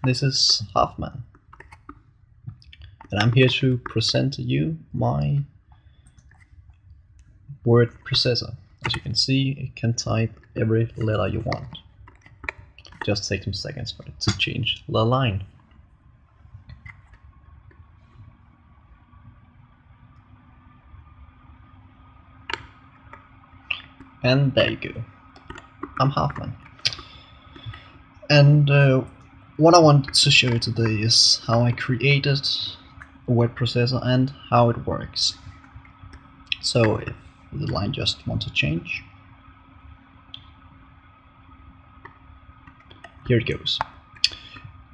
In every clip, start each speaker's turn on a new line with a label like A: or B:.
A: This is Hoffman, and I'm here to present to you my word processor. As you can see, it can type every letter you want. Just take some seconds for it to change the line. And there you go. I'm Hoffman. And what I wanted to show you today is how I created a word processor and how it works. So if the line just wants to change, here it goes.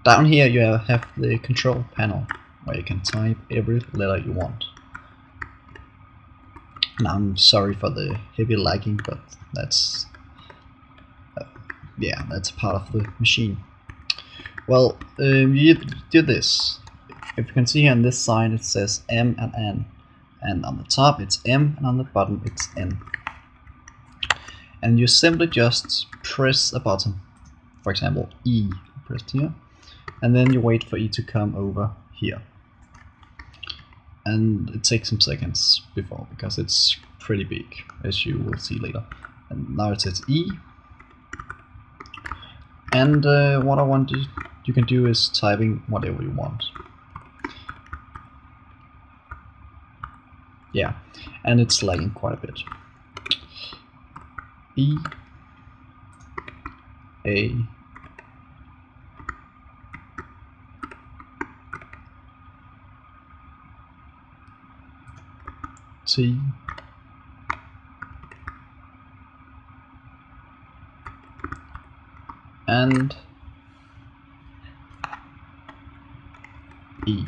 A: Down here you have the control panel where you can type every letter you want. And I'm sorry for the heavy lagging, but that's that's part of the machine. Well, you do this. If you can see here on this side it says M and N, and on the top it's M and on the bottom it's N. And you simply just press a button, for example E, pressed here, and then you wait for E to come over here. And it takes some seconds before, because it's pretty big, as you will see later. And now it says E. And what I want you can do is typing whatever you want. Yeah, and it's lagging quite a bit. E, A, T, and E.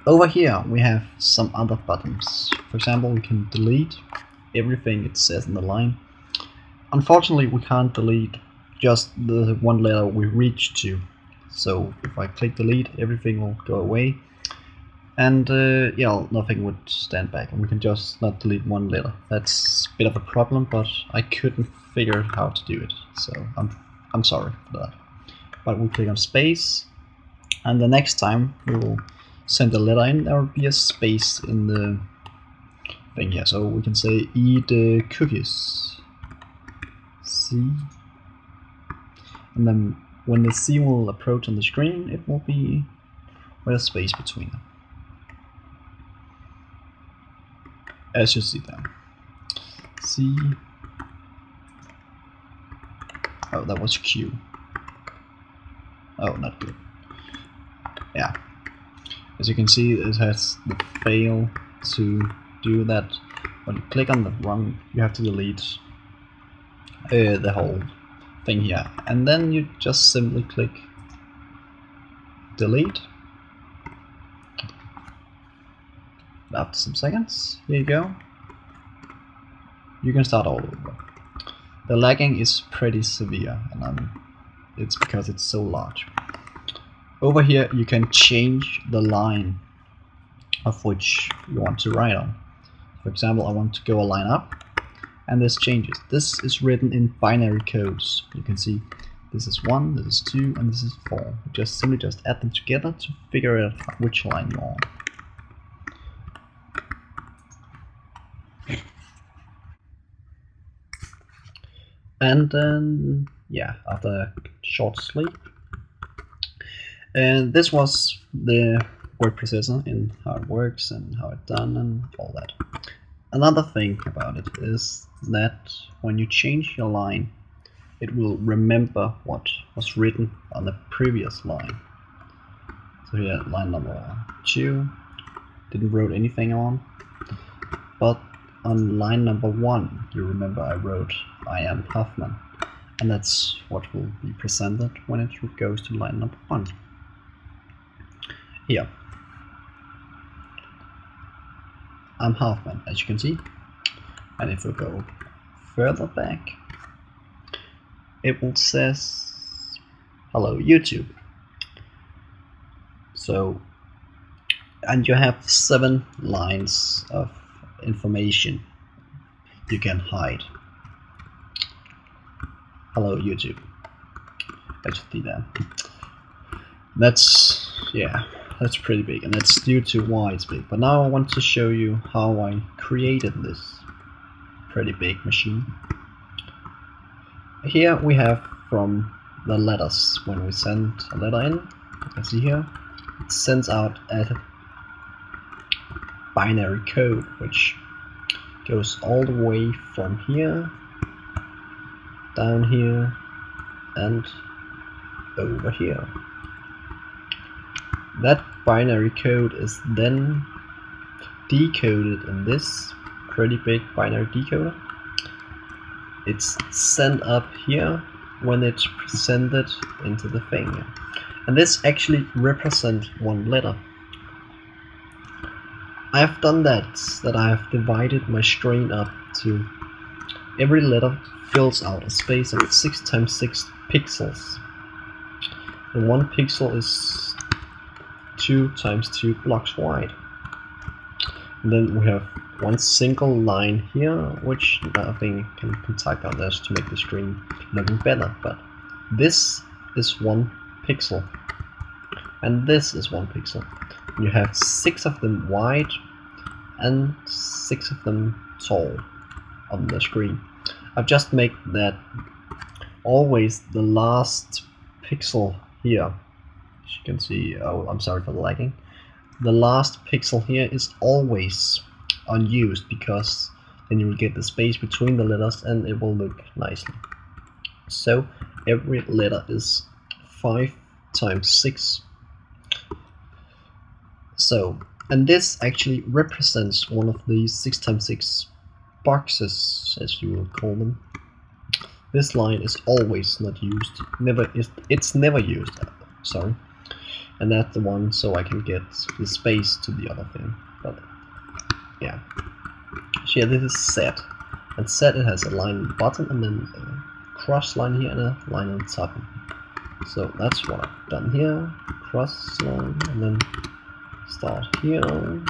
A: Over here we have some other buttons. For example, we can delete everything it says in the line. Unfortunately, we can't delete just the one letter we reached to. So if I click delete, everything will go away, and nothing would stand back, and we can just not delete one letter. That's a bit of a problem, but I couldn't figure out how to do it, so I'm sorry for that. But we click on space, and the next time we will send a letter in, there will be a space in the thing here. So we can say eat cookies, C, and then when the C will approach on the screen, it will be with a space between them, as you see there. C. Oh, that was Q. Oh, not good. Yeah. As you can see, it has the fail to do that. When you click on the wrong, you have to delete the whole thing here, and then you just simply click delete. After some seconds, here you go. You can start all over. The lagging is pretty severe, and it's because it's so large. Over here you can change the line of which you want to write on. For example, I want to go a line up, and this changes. This is written in binary codes. You can see this is 1, this is 2, and this is 4. You simply add them together to figure out which line you're on. And then, after a short sleep. And this was the word processor and how it works and how it's done and all that. Another thing about it is that when you change your line, it will remember what was written on the previous line. So here, line number 2, didn't wrote anything on, but on line number 1, you remember I wrote I am Hoffman, and that's what will be presented when it goes to line number 1. Here, I'm Hoffman, as you can see, and if we go further back, it will says hello YouTube. So, and you have 7 lines of information you can hide. Hello YouTube, as you see there. That's pretty big, and that's due to why it's big. But now I want to show you how I created this pretty big machine. Here we have from the letters. When we send a letter in, you can see here, it sends out a binary code which goes all the way from here, down here, and over here. That binary code is then decoded in this pretty big binary decoder. It's sent up here when it's presented into the thing, and this actually represents one letter. I have done that I have divided my string up to every letter fills out a space of 6 × 6 pixels, and 1 pixel is 2 × 2 blocks wide. And then we have one single line here, which nothing can type on this to make the screen looking better, but this is 1 pixel, and this is 1 pixel. You have 6 of them wide and 6 of them tall on the screen. I've just made that always the last pixel here, as you can see. Oh, I'm sorry for the lagging. The last pixel here is always unused, because then you will get the space between the letters and it will look nicely. So every letter is 5 × 6. So, and this actually represents one of these 6 × 6 boxes, as you will call them. This line is always not used. It's never used. Sorry. And that's the one so I can get the space to the other thing. But yeah. So yeah, this is set. And set, it has a line on the bottom and then a cross line here and a line on the top. So that's what I've done here. Cross line and then start here and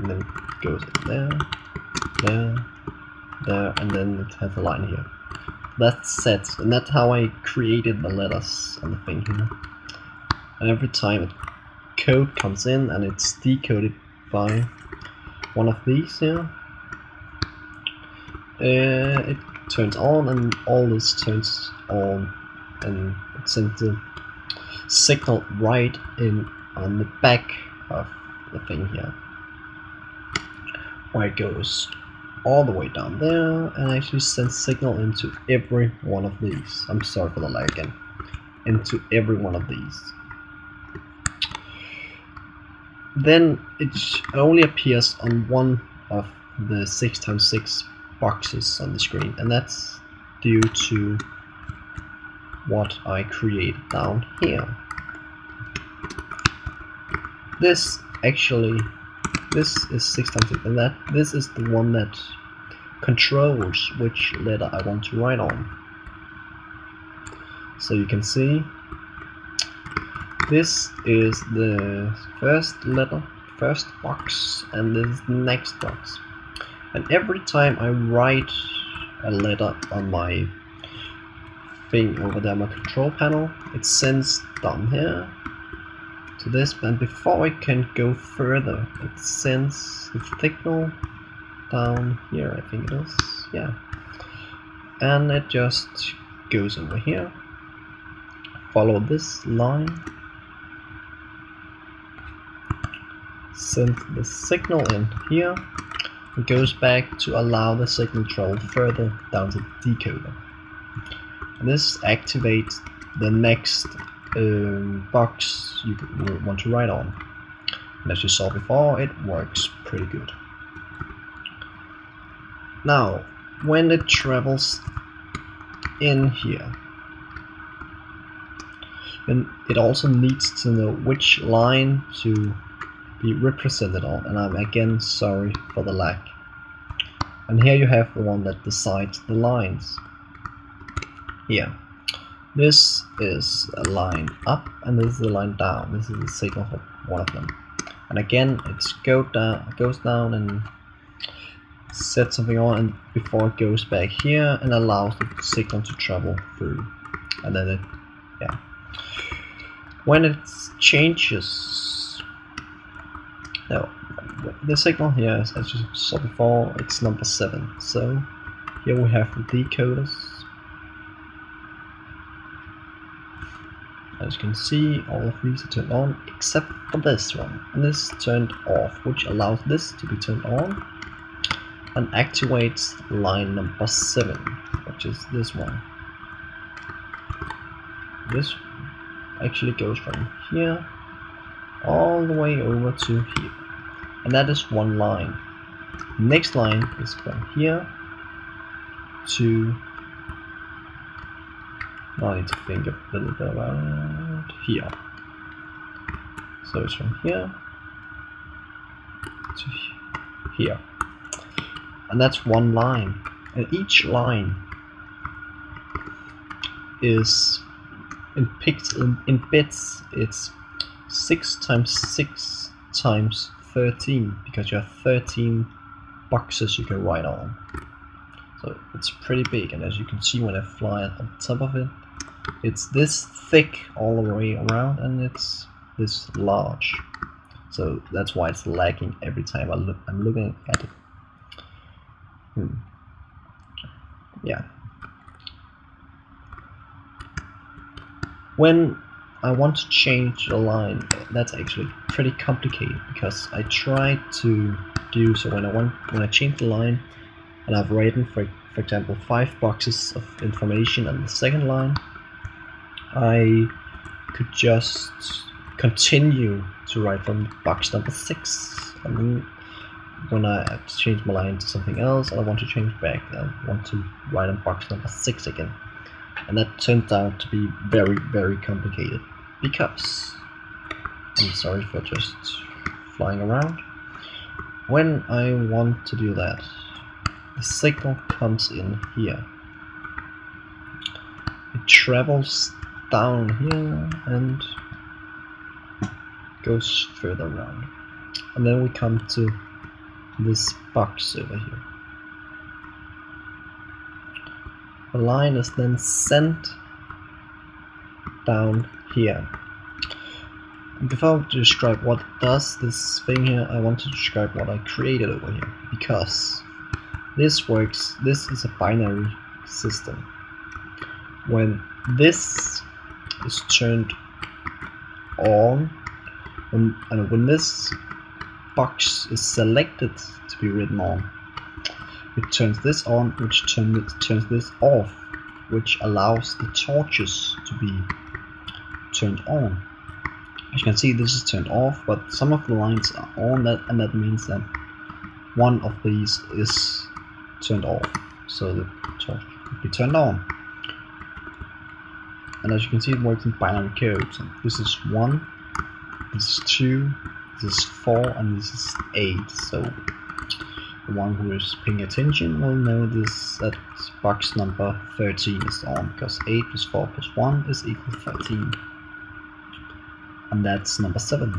A: then goes there, there, and then it has a line here. That's set, and that's how I created the letters on the thing here. And every time a code comes in and it's decoded by one of these here, it turns on, and all this turns on, and it sends the signal right in on the back of the thing here, where it goes all the way down there and actually sends signal into every one of these. I'm sorry for the lag again. Into every one of these. Then it only appears on one of the 6 × 6 boxes on the screen, and that's due to what I created down here. This is 6 × 6, and this is the one that controls which letter I want to write on. So you can see this is the first letter, first box, and this is the next box. And every time I write a letter on my thing over there, my control panel, it sends down here to this, and before I can go further, it sends the signal down here, I think it is, yeah. And it just goes over here, follow this line, send the signal in here, and goes back to allow the signal to travel further down to the decoder. And this activates the next box you want to write on. And as you saw before, it works pretty good. Now, when it travels in here, then it also needs to know which line to be represented on, and I'm again sorry for the lag. And here you have the one that decides the lines. Here, this is a line up and this is a line down. This is the signal for one of them. And again, it goes down and sets something on, and before it goes back here and allows the signal to travel through. And then it, yeah. When it changes, no, the signal here is, as you saw before, it's number 7. So here we have the decoders. As you can see, all of these are turned on except for this one, and this is turned off, which allows this to be turned on and activates line number 7, which is this one. This actually goes from here all the way over to here, and that is one line. Next line is from here to, now I need to think a little bit about here. So it's from here to here, and that's one line, and each line is in bits. It's 6 times 6 times 13, because you have 13 boxes you can write on. So it's pretty big, and as you can see when I fly on top of it, it's this thick all the way around, and it's this large. So that's why it's lagging every time I'm looking at it. Yeah. When I want to change the line, that's actually pretty complicated, because I tried to do so when I change the line and I've written for example 5 boxes of information on the second line, I could just continue to write from box number 6, and then when I change my line to something else and I want to change back, I want to write on box number 6 again. And that turned out to be very, very complicated, because, I'm sorry for just flying around, when I want to do that, the signal comes in here. It travels down here and goes further around. And then we come to this box over here. The line is then sent down here. Before I describe what it does, this thing here, I want to describe what I created over here, because this works. This is a binary system. When this is turned on, when this box is selected to be written on, it turns this on, which turns this off, which allows the torches to be turned on. As you can see, this is turned off, but some of the lines are on, and that means that one of these is turned off, so the torch will be turned on. And as you can see, it works in binary code. So this is 1, this is 2, this is 4, and this is 8. So the one who is paying attention will know this, that box number 13 is on, because 8 plus 4 plus 1 is equal to 13. And that's number 7,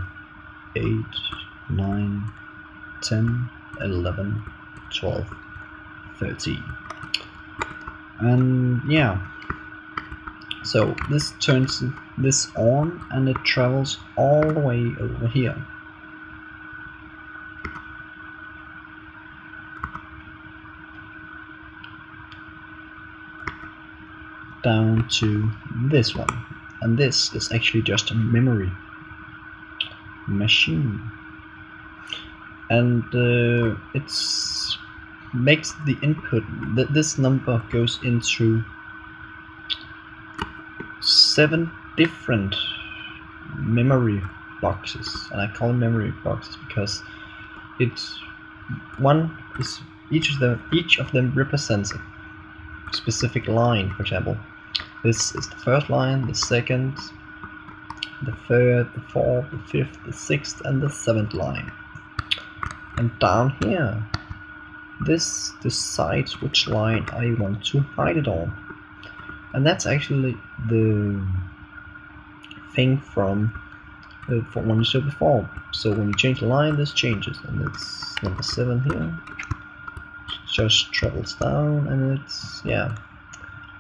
A: 8, 9, 10, 11, 12, 13. And yeah, so this turns this on, and it travels all the way over here. Down to this one, and this is actually just a memory machine, and it makes the input that this number goes into 7 different memory boxes, and I call them memory boxes because each of them represents a specific line. For example, this is the first line, the second, the third, the fourth, the fifth, the sixth, and the 7th line. And down here, this decides which line I want to write it on. And that's actually the thing from what you saw before. So when you change the line, this changes, and it's number 7 here. Just travels down, and it's, yeah,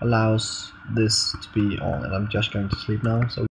A: allows this to be on. And I'm just going to sleep now, so